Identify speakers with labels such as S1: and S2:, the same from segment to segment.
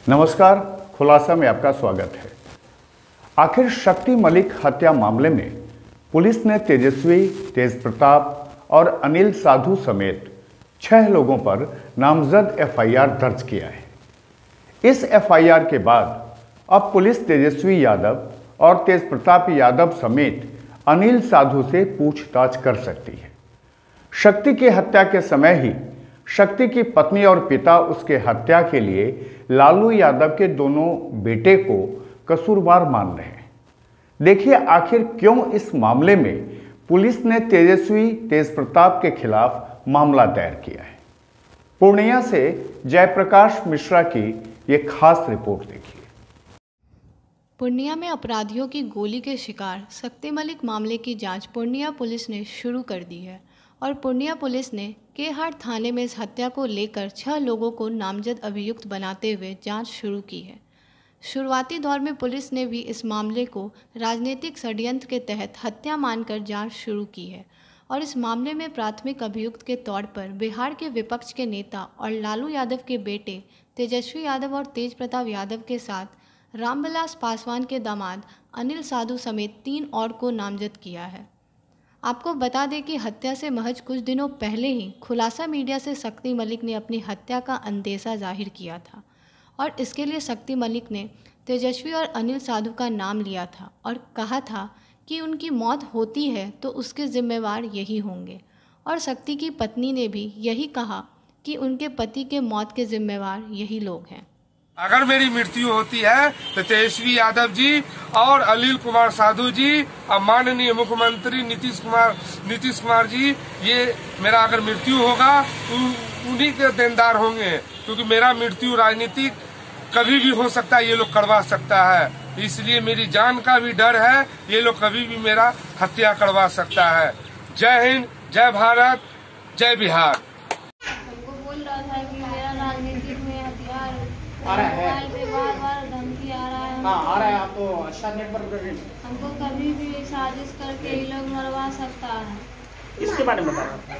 S1: नमस्कार, खुलासा में आपका स्वागत है। आखिर शक्ति मलिक हत्या मामले में पुलिस ने तेजस्वी, तेज प्रताप और अनिल साधु समेत 6 लोगों पर नामजद एफआईआर दर्ज किया है। इस एफआईआर के बाद अब पुलिस तेजस्वी यादव और तेज प्रताप यादव समेत अनिल साधु से पूछताछ कर सकती है। शक्ति की हत्या के समय ही शक्ति की पत्नी और पिता उसके हत्या के लिए लालू यादव के दोनों बेटे को कसूरवार मान रहे हैं। देखिए आखिर क्यों इस मामले में पुलिस ने तेजस्वी, तेज प्रताप के खिलाफ मामला दायर किया है। पूर्णिया से जयप्रकाश मिश्रा की ये खास रिपोर्ट देखिए।
S2: पूर्णिया में अपराधियों की गोली के शिकार शक्ति मलिक मामले की जांच पूर्णिया पुलिस ने शुरू कर दी है और पूर्णिया पुलिस ने केहाट थाने में इस हत्या को लेकर 6 लोगों को नामजद अभियुक्त बनाते हुए जांच शुरू की है। शुरुआती दौर में पुलिस ने भी इस मामले को राजनीतिक षड्यंत्र के तहत हत्या मानकर जांच शुरू की है और इस मामले में प्राथमिक अभियुक्त के तौर पर बिहार के विपक्ष के नेता और लालू यादव के बेटे तेजस्वी यादव और तेज प्रताप यादव के साथ रामविलास पासवान के दामाद अनिल साधु समेत 3 और को नामजद किया है। आपको बता दें कि हत्या से महज कुछ दिनों पहले ही खुलासा मीडिया से शक्ति मलिक ने अपनी हत्या का अंदेशा जाहिर किया था और इसके लिए शक्ति मलिक ने तेजस्वी और अनिल साधु का नाम लिया था और कहा था कि उनकी मौत होती है तो उसके जिम्मेवार यही होंगे और शक्ति की पत्नी ने भी यही कहा कि उनके पति के मौत के जिम्मेवार यही लोग हैं।
S3: अगर मेरी मृत्यु होती है तो तेजस्वी यादव जी और अनिल कुमार साधु जी और माननीय मुख्यमंत्री नीतीश कुमार जी, ये मेरा अगर मृत्यु होगा तो उन्हीं के देनदार होंगे, क्योंकि मेरा मृत्यु राजनीतिक कभी भी हो सकता है, ये लोग करवा सकता है। इसलिए मेरी जान का भी डर है, ये लोग कभी भी मेरा हत्या करवा सकता है। जय हिंद, जय भारत, जय बिहार।
S4: आ रहा है, बार धमकी आ रहा है। हाँ आ रहा है, आपको अच्छा नेटवर्क हमको कभी भी साजिश करके ये लोग मरवा सकता है। इसके बारे में बता।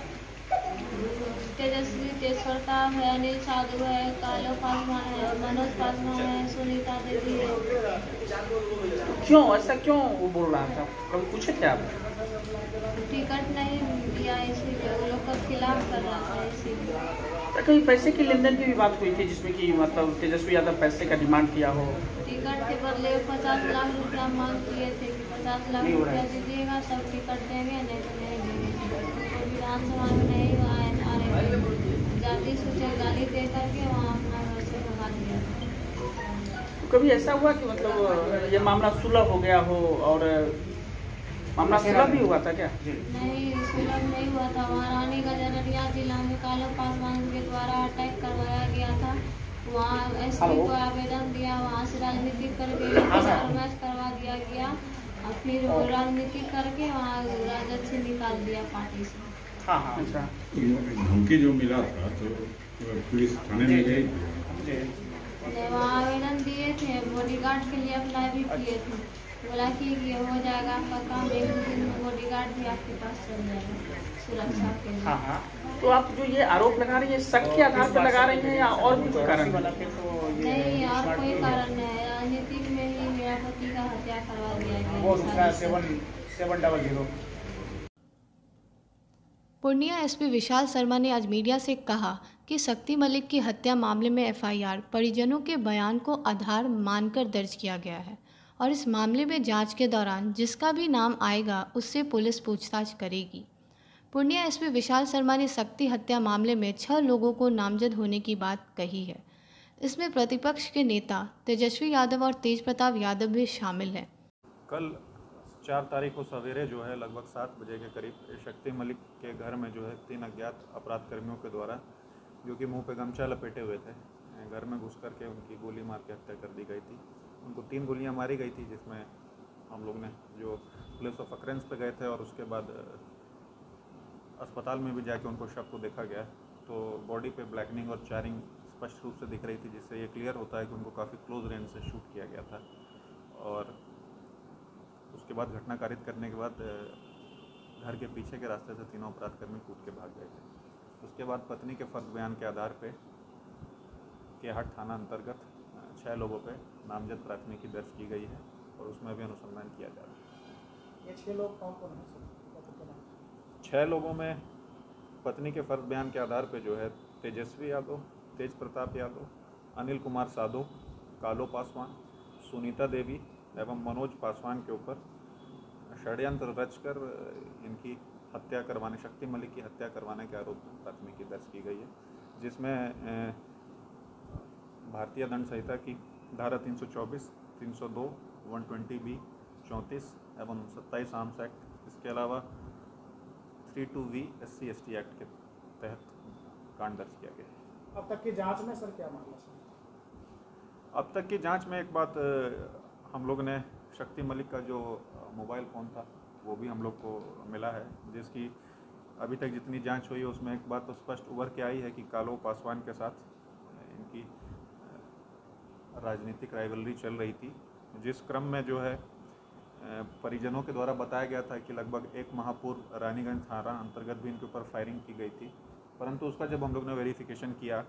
S4: तेजस्वी, तेज प्रताप है, अनिल साधु है, कालो पासवान है, मनोज पासवान है, सुनीता देवी है। क्यों ऐसा क्यों वो बोल रहा था? कभी पूछे थे आप? टिकट नहीं दिया इसीलिए, वो लोग के खिलाफ कर रहा था इसीलिए। कहीं पैसे की लेन देन की भी बात हुई थी जिसमें कि मतलब तेजस्वी यादव पैसे का डिमांड किया हो? टिकट के बदले 50 लाख रुपया मांग किए थे कि 50 लाख रुपया दीजिएगा तब टिकट देंगे, नहीं तो नहीं देंगे। विधानसभा में नहीं आ रहे थे, जाति सूचक गाली दे करके वहाँ अपना घर से भगा दिया। कभी ऐसा हुआ कि मतलब ये मामला सुलह हो गया हो और मामला सुलह भी हुआ था क्या? नहीं, सुलह नहीं हुआ था। महारानी का जनरिया जिला में कालो पासवान के द्वारा अटैक करवाया गया था। वहाँ एसपी को आवेदन दिया, वहाँ से राजनीतिक करके मैच करवा दिया गया और फिर वो राजनीतिक करके वहाँ राजद से निकाल दिया पार्टी से। हाँ हाँ अच्छा।
S5: धमकी जो मिला था तो पुलिस थाने में गई,
S4: वहाँ आवेदन दिए थे, बॉडीगार्ड के लिए अप्लाई भी किए थे। बोला कि ये हो जाएगा आपका काम, 1-2 दिन में बॉडीगार्ड भी आपके पास चल जाएगा सुरक्षा के लिए। हाँ हाँ। तो आप जो ये आरोप लगा रही है शक के आधार पर लगा रही हैं या और भी कोई कारण? नहीं, और कोई कारण नहीं है। राजनीतिक में ही मेरा पति का हत्या करवा दिया गया। 700।
S2: पूर्णिया एसपी विशाल शर्मा ने आज मीडिया से कहा कि शक्ति मलिक की हत्या मामले में एफआईआर परिजनों के बयान को आधार मानकर दर्ज किया गया है और इस मामले में जांच के दौरान जिसका भी नाम आएगा उससे पुलिस पूछताछ करेगी। पूर्णिया एसपी विशाल शर्मा ने शक्ति हत्या मामले में 6 लोगों को नामजद होने की बात कही है। इसमें प्रतिपक्ष के नेता तेजस्वी यादव और तेज प्रताप यादव भी शामिल हैं।
S6: कल 4 तारीख को सवेरे जो है लगभग 7 बजे के करीब शक्ति मलिक के घर में जो है 3 अज्ञात अपराध कर्मियों के द्वारा, जो कि मुंह पे गमछा लपेटे हुए थे, घर में घुस करके उनकी गोली मार के हत्या कर दी गई थी। उनको 3 गोलियां मारी गई थी, जिसमें हम लोग ने जो प्लेस ऑफ अक्रेंस पे गए थे और उसके बाद अस्पताल में भी जाके उनको शव को देखा गया तो बॉडी पे ब्लैकनिंग और चारिंग स्पष्ट रूप से दिख रही थी, जिससे ये क्लियर होता है कि उनको काफ़ी क्लोज रेंज से शूट किया गया था। और उसके बाद घटना कारित करने के बाद घर के पीछे के रास्ते से तीनों अपराधकर्मी कूद के भाग गए थे। उसके बाद पत्नी के फर्द बयान के आधार पे केहाट थाना अंतर्गत 6 लोगों पे नामजद प्राथमिकी दर्ज की गई है और उसमें भी अनुसंधान किया जा रहा है।
S7: ये 6 लोग कौन कौन हैं?
S6: 6 लोगों में पत्नी के फर्द बयान के आधार पर जो है तेजस्वी यादव, तेज प्रताप यादव, अनिल कुमार साधु, कालो पासवान, सुनीता देवी एवं मनोज पासवान के ऊपर षड्यंत्र रचकर इनकी हत्या करवाने, शक्ति मलिक की हत्या करवाने के आरोप में प्राथमिकी दर्ज की गई है, जिसमें भारतीय दंड संहिता की धारा 324, 302, 120B, 34 एवं 27 आर्म्स एक्ट, इसके अलावा 32V SC/ST एक्ट के तहत कांड दर्ज किया गया है।
S7: अब तक की जांच में सर क्या मामला है?
S6: अब तक की जांच में एक बात हम लोग ने शक्ति मलिक का जो मोबाइल फ़ोन था वो भी हम लोग को मिला है, जिसकी अभी तक जितनी जांच हुई है उसमें एक बात तो स्पष्ट उभर के आई है कि कालो पासवान के साथ इनकी राजनीतिक राइवलरी चल रही थी, जिस क्रम में जो है परिजनों के द्वारा बताया गया था कि लगभग 1 माह पूर्व रानीगंज थाना अंतर्गत भी इनके ऊपर फायरिंग की गई थी, परंतु उसका जब हम लोग ने वेरिफिकेशन किया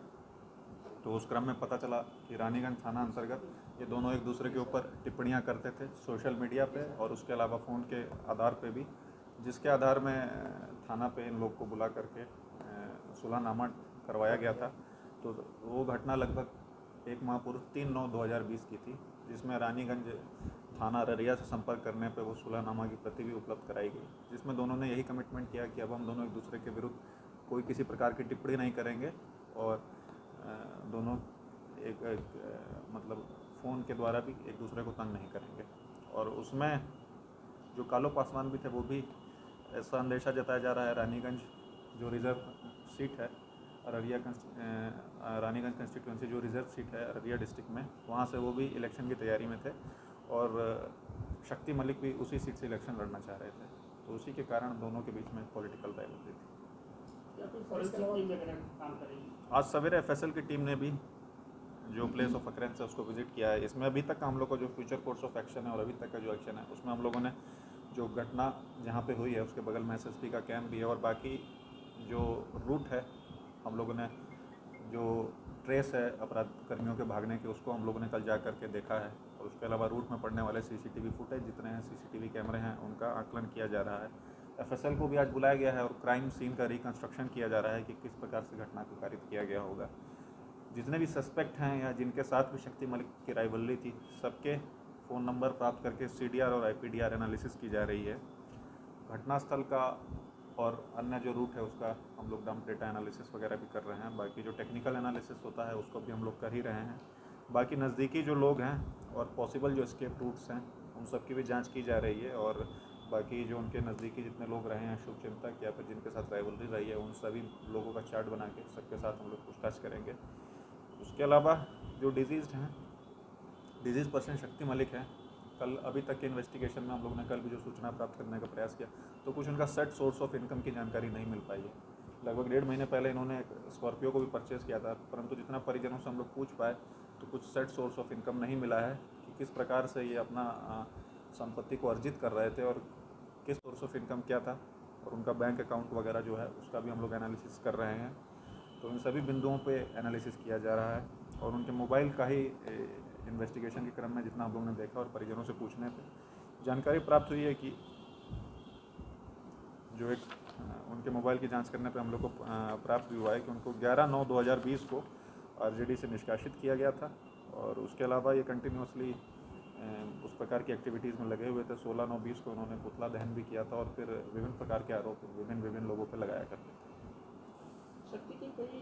S6: तो उस क्रम में पता चला कि रानीगंज थाना अंतर्गत ये दोनों एक दूसरे के ऊपर टिप्पणियां करते थे सोशल मीडिया पे और उसके अलावा फ़ोन के आधार पे भी, जिसके आधार में थाना पे इन लोग को बुला करके सुलहनामा करवाया गया था। तो वो घटना लगभग 1 माह पूर्व 3/9/2020 की थी, जिसमें रानीगंज थाना अररिया से संपर्क करने पर वो सुलहनामा की प्रति भी उपलब्ध कराई गई, जिसमें दोनों ने यही कमिटमेंट किया कि अब हम दोनों एक दूसरे के विरुद्ध कोई किसी प्रकार की टिप्पणी नहीं करेंगे और दोनों एक मतलब फ़ोन के द्वारा भी एक दूसरे को तंग नहीं करेंगे। और उसमें जो कालो पासवान भी थे वो भी ऐसा अंदेशा जताया जा रहा है रानीगंज जो रिज़र्व सीट है अररिया रानीगंज कंस्टिट्यूंसी जो रिज़र्व सीट है अररिया डिस्ट्रिक्ट में, वहाँ से वो भी इलेक्शन की तैयारी में थे और शक्ति मलिक भी उसी सीट से इलेक्शन लड़ना चाह रहे थे, तो उसी के कारण दोनों के बीच में पॉलिटिकल राइवलरी थी। आज सवेरे FSL की टीम ने भी जो प्लेस ऑफ अकरेंस है उसको विजिट किया है। इसमें अभी तक का हम लोग का जो फ्यूचर कोर्स ऑफ एक्शन है और अभी तक का जो एक्शन है उसमें हम लोगों ने जो घटना जहाँ पे हुई है उसके बगल में SSP का कैंप भी है और बाकी जो रूट है हम लोगों ने जो ट्रेस है अपराध कर्मियों के भागने के उसको हम लोगों ने कल जा करके देखा है और उसके अलावा रूट में पड़ने वाले CCTV फुटेज जितने हैं CCTV कैमरे हैं उनका आकलन किया जा रहा है। FSL को भी आज बुलाया गया है और क्राइम सीन का रिकंस्ट्रक्शन किया जा रहा है कि किस प्रकार से घटना को कारित किया गया होगा। जितने भी सस्पेक्ट हैं या जिनके साथ भी शक्ति मलिक की राइवलरी थी सबके फ़ोन नंबर प्राप्त करके CDR और IPDR एनालिसिस की जा रही है। घटनास्थल का और अन्य जो रूट है उसका हम लोग डंप डेटा एनालिसिस वगैरह भी कर रहे हैं। बाकी जो टेक्निकल एनालिसिस होता है उसको भी हम लोग कर ही रहे हैं। बाकी नज़दीकी जो लोग हैं और पॉसिबल जो एस्केप रूट्स हैं उन सब की भी जांच की जा रही है और बाकी जो उनके नज़दीकी जितने लोग रहे हैं शुभचिंतक या फिर जिनके साथ राइवलरी रही है उन सभी लोगों का चार्ट बना के सबके साथ हम लोग पूछताछ करेंगे। उसके अलावा जो डिजीज़ हैं, डिजीज़ पर्सन शक्ति मलिक हैं, कल अभी तक के इन्वेस्टिगेशन में हम लोग ने कल भी जो सूचना प्राप्त करने का प्रयास किया तो कुछ उनका सेट सोर्स ऑफ इनकम की जानकारी नहीं मिल पाई है। लगभग 1.5 महीने पहले इन्होंने स्कॉर्पियो को भी परचेज़ किया था, परंतु जितना परिजनों से हम लोग पूछ पाए तो कुछ सेट सोर्स ऑफ इनकम नहीं मिला है कि किस प्रकार से ये अपना संपत्ति को अर्जित कर रहे थे और किस सोर्स ऑफ इनकम क्या था और उनका बैंक अकाउंट वगैरह जो है उसका भी हम लोग एनालिसिस कर रहे हैं। तो इन सभी बिंदुओं पे एनालिसिस किया जा रहा है और उनके मोबाइल का ही इन्वेस्टिगेशन के क्रम में जितना हम लोग ने देखा और परिजनों से पूछने पे जानकारी प्राप्त हुई है कि जो एक उनके मोबाइल की जांच करने पे हम लोग को प्राप्त हुआ है कि उनको 11/9/2020 को RJD से निष्कासित किया गया था और उसके अलावा ये कंटिन्यूसली उस प्रकार की एक्टिविटीज़ में लगे हुए थे। 16/9/20 को उन्होंने पुतला दहन भी किया था और फिर विभिन्न प्रकार के आरोप विभिन्न लोगों पर लगाया करते थे।
S8: शक्ति के कई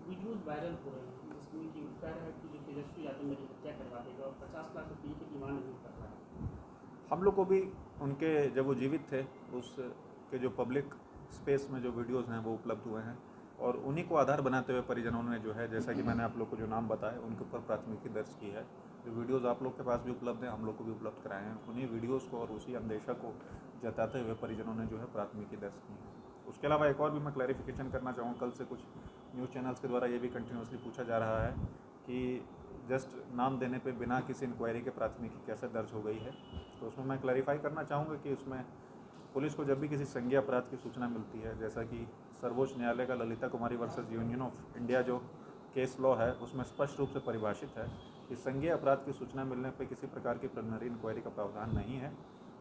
S8: वीडियोज़ वायरल हो रहे हैं जिसमें कि कह रहा है कि जो तेजस्वी यादव मेरी हत्या करवा देगा और 50 लाख रुपये की डिमांड नहीं कर रहा है।
S6: हम लोग को भी उनके जब वो जीवित थे उसके जो पब्लिक स्पेस में जो वीडियोज़ हैं वो उपलब्ध हुए हैं और उन्हीं को आधार बनाते हुए परिजनों ने जो है जैसा कि मैंने आप लोग को जो नाम बताया उनके ऊपर प्राथमिकी दर्ज की है। जो वीडियोज़ आप लोग के पास भी उपलब्ध हैं हम लोग को भी उपलब्ध कराए हैं, उन्हीं वीडियोज़ को और उसी अंदेशा को जताते हुए परिजनों ने जो है प्राथमिकी दर्ज की है। उसके अलावा एक और भी मैं क्लैरिफिकेशन करना चाहूँगा, कल से कुछ न्यूज़ चैनल्स के द्वारा ये भी कंटिन्यूसली पूछा जा रहा है कि जस्ट नाम देने पे बिना किसी इंक्वायरी के प्राथमिकी कैसे दर्ज हो गई है। तो उसमें मैं क्लैरिफाई करना चाहूँगा कि उसमें पुलिस को जब भी किसी संज्ञेय अपराध की सूचना मिलती है, जैसा कि सर्वोच्च न्यायालय का ललिता कुमारी वर्सेस यूनियन ऑफ इंडिया जो केस लॉ है उसमें स्पष्ट रूप से परिभाषित है इस संज्ञेय अपराध की सूचना मिलने पर किसी प्रकार की प्रिलिमिनरी इंक्वायरी का प्रावधान नहीं है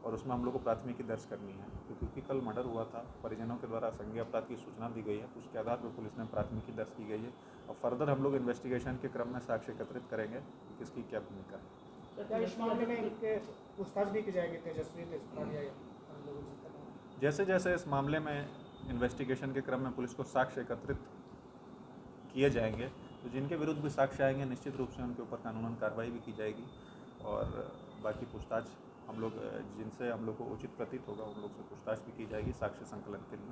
S6: और उसमें हम लोग को प्राथमिकी दर्ज करनी है। तो क्योंकि कल मर्डर हुआ था, परिजनों के द्वारा संज्ञेय अपराध की सूचना दी गई है, उसके आधार पर पुलिस ने प्राथमिकी दर्ज की गई है और फर्दर हम लोग इन्वेस्टिगेशन के क्रम में साक्ष्य एकत्रित करेंगे कि किसकी क्या भूमिका है।
S7: क्या इस मामले में इनके पूछताछ भी की जाएगी तेजस्वी
S6: जैसे जैसे इस मामले में इन्वेस्टिगेशन के क्रम में पुलिस को साक्ष्य एकत्रित किए जाएंगे तो जिनके विरुद्ध भी साक्ष्य आएंगे निश्चित रूप से उनके ऊपर कानूनन कार्रवाई भी की जाएगी और बाकी पूछताछ हम लोग जिनसे हम लोग को उचित प्रतीत होगा उन लोग से पूछताछ भी की जाएगी साक्ष्य संकलन के लिए।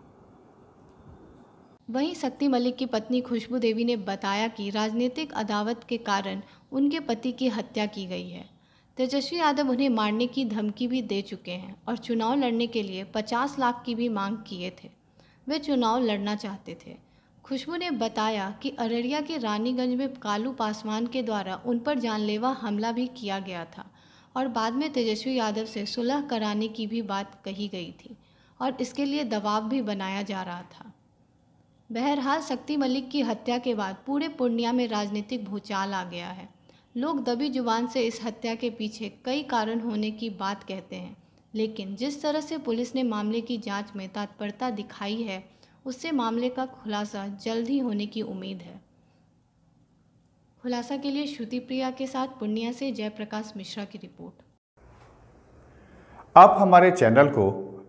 S2: वहीं शक्ति मलिक की पत्नी खुशबू देवी ने बताया कि राजनीतिक अदावत के कारण उनके पति की हत्या की गई है। तेजस्वी यादव उन्हें मारने की धमकी भी दे चुके हैं और चुनाव लड़ने के लिए 50 लाख की भी मांग किए थे। वे चुनाव लड़ना चाहते थे। खुशबू ने बताया कि अररिया के रानीगंज में कालू पासवान के द्वारा उन पर जानलेवा हमला भी किया गया था और बाद में तेजस्वी यादव से सुलह कराने की भी बात कही गई थी और इसके लिए दबाव भी बनाया जा रहा था। बहरहाल शक्ति मलिक की हत्या के बाद पूरे पूर्णिया में राजनीतिक भूचाल आ गया है। लोग दबी जुबान से इस हत्या के पीछे कई कारण होने की बात कहते हैं, लेकिन जिस तरह से पुलिस ने मामले की जांच में तत्परता दिखाई है उससे मामले का खुलासा जल्द ही होने की उम्मीद है। खुलासा के लिए श्रुति प्रिया के साथ पूर्णिया से जयप्रकाश मिश्रा की रिपोर्ट।
S1: आप हमारे चैनल को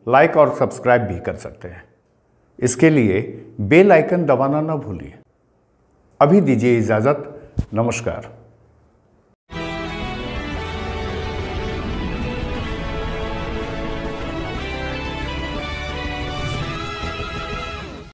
S1: लाइक और सब्सक्राइब भी कर सकते हैं। इसके लिए बेल आइकन दबाना न भूलिए। अभी दीजिए इजाज़त। नमस्कार।